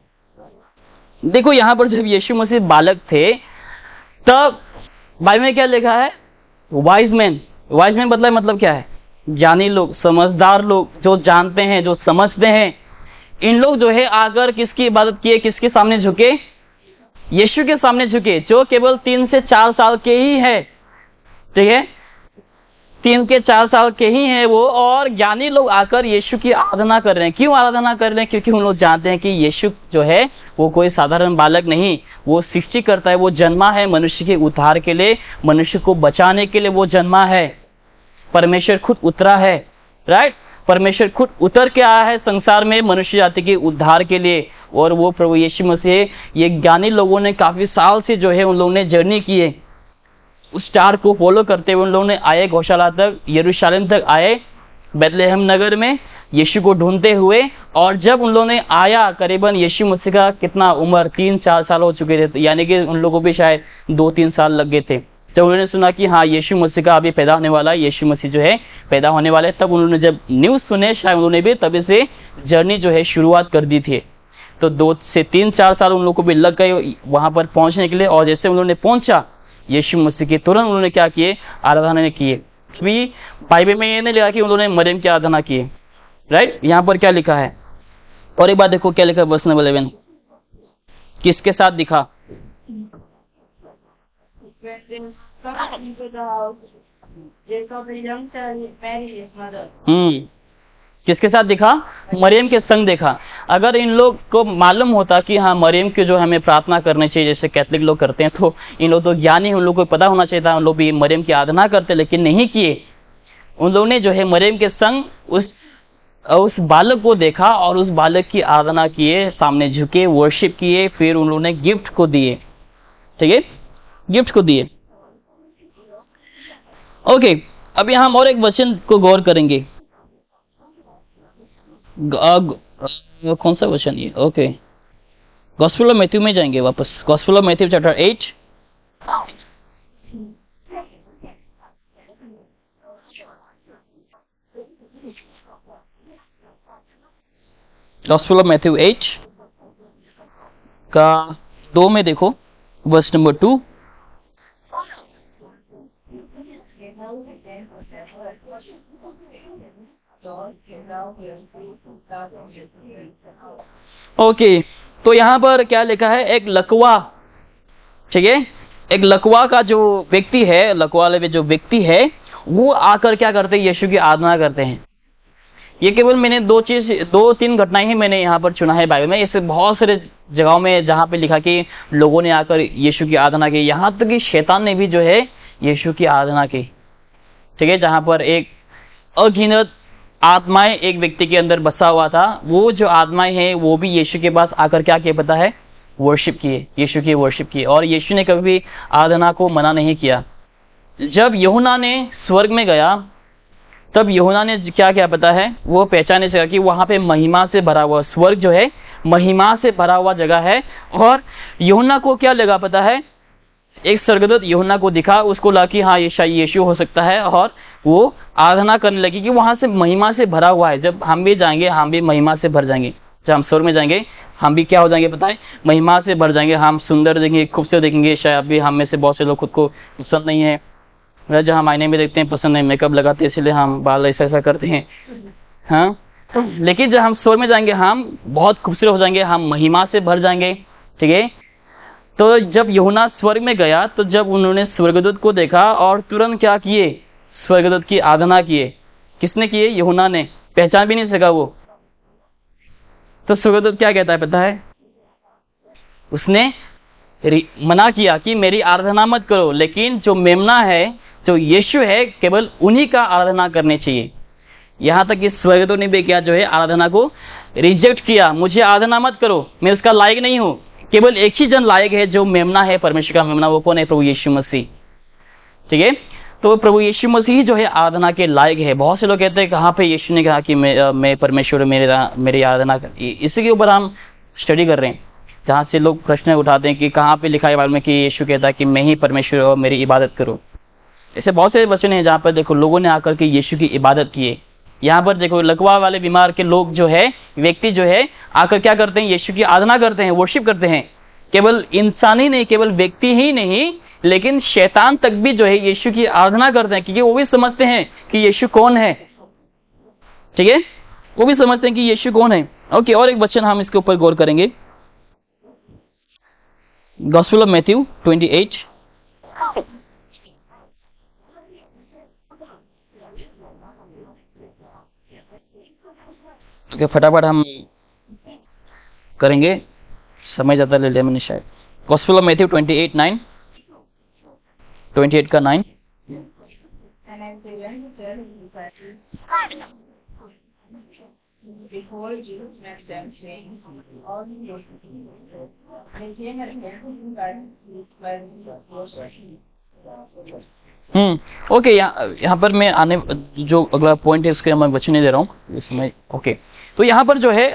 देखो यहाँ पर जब यीशु मसीह बालक थे तब बाइबल में क्या लिखा है? Wise man. वाइज मैन मतलब क्या है? ज्ञानी लोग, समझदार लोग, जो जानते हैं, जो समझते हैं इन लोग जो है आकर किसकी इबादत किए, किसके सामने झुके, यीशु के सामने झुके, जो केवल 3 से 4 साल के ही है, ठीक है, 3 के 4 साल के ही हैं वो। और ज्ञानी लोग आकर यीशु की आराधना कर रहे हैं। क्यों आराधना कर रहे हैं? क्योंकि उन लोग जानते हैं कि यीशु जो है वो कोई साधारण बालक नहीं, वो सृष्टि करता है, वो जन्मा है मनुष्य के उद्धार के लिए, मनुष्य को बचाने के लिए वो जन्मा है। परमेश्वर खुद उतरा है, राइट, परमेश्वर खुद उतर के आया है संसार में मनुष्य जाति के उद्धार के लिए। और वो प्रभु यीशु मसीह, ये ज्ञानी लोगों ने काफी साल से जो है उन लोगों ने जर्नी की है, उस स्टार को फॉलो करते हुए उन लोगों ने आए गौशाला तक, यरूशलेम तक आए, बेथलेहम नगर में यीशु को ढूंढते हुए। और जब उन लोगों ने आया, करीबन यीशु मसीह का कितना उम्र, 3-4 साल हो चुके थे, यानी कि उन लोगों को भी शायद 2-3 साल लग गए थे। जब उन्होंने सुना कि हाँ यीशु मसीह का अभी पैदा होने वाला है, यीशु मसीह जो है पैदा होने वाले, तब उन्होंने जब न्यूज सुने, शायद उन्होंने भी तभी से जर्नी जो है शुरुआत कर दी थी। तो 2 से 3-4 साल उन लोगों को भी लग गए वहां पर पहुंचने के लिए। और जैसे उन्होंने पहुंचा यीशु मसीह के, तुरंत उन्होंने क्या किए, आराधना किए। भी बाइबल में ये नहीं लिखा कि उन्होंने मरियम की आराधना की, राइट, यहाँ पर क्या लिखा है। और एक बात देखो क्या लिखा है, वर्स नंबर 11, किसके साथ दिखा, When they come into the house, Jacob the young child married his mother. किसके साथ दिखा, मरियम के संग देखा। अगर इन लोग को मालूम होता कि हाँ मरियम की जो हमें प्रार्थना करनी चाहिए, जैसे कैथोलिक लोग करते हैं, तो इन लोग तो ज्ञानी, उन लोग को पता होना चाहिए था, उन लोग भी मरियम की आराधना करते, लेकिन नहीं किए। उन लोगों ने जो है मरियम के संग उस बालक को देखा और उस बालक की आराधना किए, सामने झुके, वर्शिप किए, फिर उन लोगों ने गिफ्ट को दिए, ठीक है, गिफ्ट को दिए। ओके, अब यहां हम और एक वचन को गौर करेंगे। कौन सा वचन ये, ओके, गॉस्पेल ऑफ मैथ्यू में जाएंगे वापस, gospel of Matthew chapter 8, gospel of Matthew 8 का 2 में देखो, वर्स नंबर 2। ओके, तो यहां पर क्या लिखा है, एक लकवा, ठीक है, एक लकवा का जो व्यक्ति है, लकवा वाले जो व्यक्ति है, वो आकर क्या करते हैं, यीशु की आराधना करते हैं। ये केवल मैंने 2-3 घटनाएं ही मैंने यहाँ पर चुना है बाइबल में, इससे बहुत सारे जगहों में जहां पे लिखा कि लोगों ने आकर यीशु की आराधना की, यहां तक कि शैतान ने भी जो है यीशु की आराधना की, ठीक है, जहां पर एक अगिनत आत्माएं एक व्यक्ति के अंदर बसा हुआ था, वो जो आत्माएं हैं वो भी यीशु के पास आकर क्या किए पता है, वर्शिप किए, यीशु की वर्शिप की। और यीशु ने कभी भी आराधना को मना नहीं किया। जब यूहन्ना ने स्वर्ग में गया, तब यूहन्ना ने क्या किया पता है, वो पहचाने सका कि वहां पे महिमा से भरा हुआ, स्वर्ग जो है महिमा से भरा हुआ जगह है। और यूहन्ना को क्या लगा पता है, एक स्वर्गदूत यूहन्ना को दिखा, उसको लगा कि हाँ ये शायद यीशु हो सकता है, और वो आराधना करने लगी कि वहां से महिमा से भरा हुआ है। जब हम भी जाएंगे, हम भी महिमा से भर जाएंगे। जब हम स्वर्ग में जाएंगे, हम भी क्या हो जाएंगे पता है, महिमा से भर जाएंगे। हम सुंदर देखेंगे, खूबसूरत देखेंगे। शायद अभी हम में से बहुत से लोग खुद को पसंद नहीं है, जब हम आईने में देखते हैं पसंद नहीं, मेकअप लगाते हैं इसलिए हम बाल ऐसा करते हैं, हाँ, लेकिन जब हम स्वर्ग में जाएंगे हम बहुत खूबसूरत हो जाएंगे, हम महिमा से भर जाएंगे, ठीक है। तो जब यूहन्ना स्वर्ग में गया, तो जब उन्होंने स्वर्गदूत को देखा और तुरंत क्या किए, स्वर्गदूत की आराधना किए। किसने किए, यूहन्ना ने, पहचान भी नहीं सका वो। तो स्वर्गदूत क्या कहता है पता है, उसने मना किया कि मेरी आराधना मत करो, लेकिन जो मेमना है, जो यीशु है, केवल उन्हीं का आराधना करनी चाहिए। यहां तक कि स्वर्गदूत ने भी क्या जो है आराधना को रिजेक्ट किया, मुझे आराधना मत करो, मैं उसका लायक नहीं हूं। केवल एक ही जन लायक है जो मेमना है, परमेश्वर का मेमना, वो कौन है, प्रभु यीशु मसीह, ठीक है। तो प्रभु यीशु मसीह जो है आराधना के लायक है। बहुत से लोग कहते हैं कहाँ पे यीशु ने कहा कि मैं परमेश्वर मेरी आराधना कर, इसी के ऊपर हम स्टडी कर रहे हैं, जहां से लोग प्रश्न उठाते हैं कि कहाँ पे लिखा है बाइबल में कि यीशु कहता है कि मैं ही परमेश्वर और मेरी इबादत करो। ऐसे बहुत से वचन हैं जहाँ पर देखो लोगों ने आकर के यीशु की इबादत की है। यहाँ पर देखो लकवा वाले बीमार के लोग जो है, व्यक्ति जो है, आकर क्या करते हैं, यीशु की आराधना करते हैं, वर्शिप करते हैं। केवल इंसान ही नहीं, केवल व्यक्ति ही नहीं, लेकिन शैतान तक भी जो है यीशु की आराधना करते हैं, क्योंकि वो भी समझते हैं कि यीशु कौन है, ठीक है, वो भी समझते हैं कि यीशु कौन है। ओके, और एक वचन हम इसके ऊपर गौर करेंगे। Gospel of Matthew 28। ओके, फटाफट हम करेंगे, समय ज्यादा ले लिया मैंने शायद। गॉस्पेल ऑफ मैथ्यू 28:9, 28 का 9। And as they went to tell his disciples, behold, Jesus met them, saying, all these things. They came and went to him by okay, यहाँ पर मैं आने जो अगला पॉइंट है उसके मैं वचन नहीं दे रहा हूँ इसमें। ओके, तो यहाँ पर जो है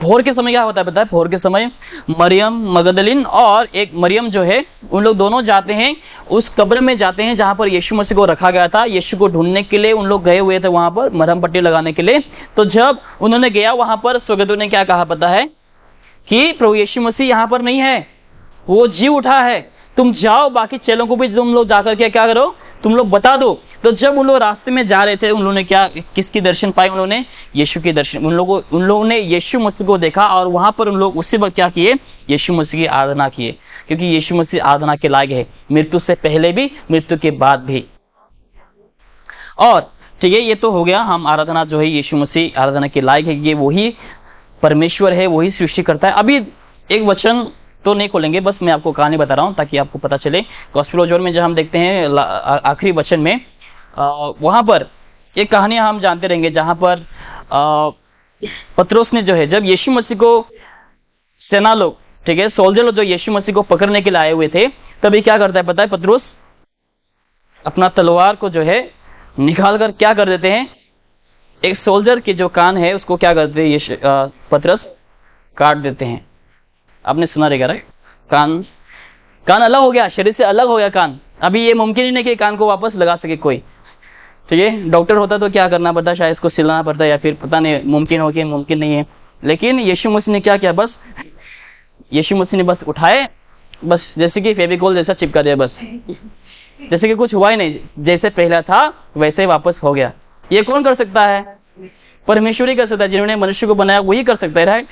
भोर के समय क्या होता है पता है? भोर के समय मरियम मगदलिन और एक मरियम जो है, उन लोग दोनों जाते हैं उस कब्र में, जाते हैं जहां पर यीशु मसीह को रखा गया था। यीशु को ढूंढने के लिए उन लोग गए हुए थे वहां पर मरहम पट्टी लगाने के लिए। तो जब उन्होंने गया वहां पर, स्वर्गदूत ने क्या कहा पता है? कि प्रभु यीशु मसीह यहाँ पर नहीं है, वो जी उठा है। तुम जाओ, बाकी चेलों को भी तुम लोग जाकर के क्या करो, तुम लोग बता दो। तो जब उन लोग रास्ते में जा रहे थे, उन लोगों ने क्या, किसकी दर्शन पाए? उन लोगों ने यीशु के दर्शन। उन लोगों ने यीशु मसीह को देखा और वहां पर उन लोग उसी वक्त क्या किए? यीशु मसीह की आराधना किए, क्योंकि यीशु मसीह आराधना के लायक है, मृत्यु से पहले भी, मृत्यु के बाद भी। और ठीक है, ये तो हो गया, हम आराधना जो है यीशु मसीह आराधना के लायक है, ये वही परमेश्वर है, वही सृष्टि करता है। अभी एक वचन तो नहीं खोलेंगे, बस मैं आपको कहानी बता रहा हूं ताकि आपको पता चले। गॉस्पेल ऑफ जॉन में जब हम देखते हैं आखिरी वचन में, वहां पर एक कहानी हम जानते रहेंगे जहां पर पतरस ने जो है, जब यीशु मसीह को सेना लोग, ठीक है, सोल्जर लोग जो यीशु मसीह को पकड़ने के लिए आए हुए थे, तभी क्या करता है पता है? पतरस अपना तलवार को जो है निकाल कर क्या कर देते हैं? एक सोल्जर के जो कान है उसको क्या करते हैं? पतरस काट देते हैं। आपने सुना रहेगा राइट? कान अलग हो गया, शरीर से अलग हो गया कान। अभी ये मुमकिन ही नहीं कि कान को वापस लगा सके कोई, ठीक है। डॉक्टर होता तो क्या करना पड़ता? शायद इसको सिलाना पड़ता, या फिर पता नहीं मुमकिन हो कि मुमकिन नहीं है। लेकिन यीशु मसीह ने क्या किया? बस यीशु मसीह ने बस उठाए, बस जैसे कि फेविकोल जैसा चिपका दिया, बस जैसे कि कुछ हुआ ही नहीं, जैसे पहला था वैसे ही वापस हो गया। ये कौन कर सकता है? परमेश्वर ही कर सकता है। जिन्होंने मनुष्य को बनाया वही कर सकता है, राइट?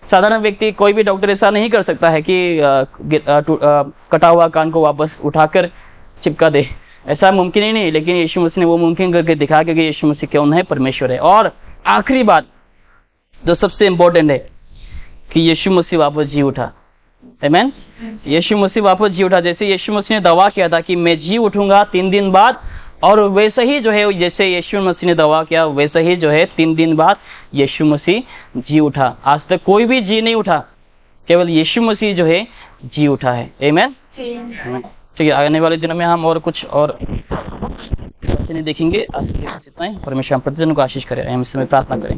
साधारण व्यक्ति, कोई भी डॉक्टर ऐसा नहीं कर सकता है कि कटा हुआ कान को वापस उठाकर चिपका दे, ऐसा मुमकिन ही नहीं। लेकिन यीशु मसीह ने वो मुमकिन करके दिखाया, क्योंकि यीशु मसीह कौन है? परमेश्वर है। और आखिरी बात जो सबसे इंपॉर्टेंट है कि यीशु मसीह वापस जी उठा। आमीन। यीशु मसीह वापस जी उठा। जैसे यीशु मसीह ने दावा किया था कि मैं जी उठूंगा 3 दिन बाद, और वैसे ही जो है, जैसे यीशु मसीह ने दावा किया वैसे ही जो है 3 दिन बाद यीशु मसीह जी उठा। आज तक कोई भी जी नहीं उठा, केवल यीशु मसीह जो है जी उठा है। आमीन। ठीक है, आने वाले दिनों में हम और कुछ और देखेंगे। आज के लिए इतना ही। परमेश्वर हम प्रतिदिन को आशीष करें। हम इस समय प्रार्थना करें।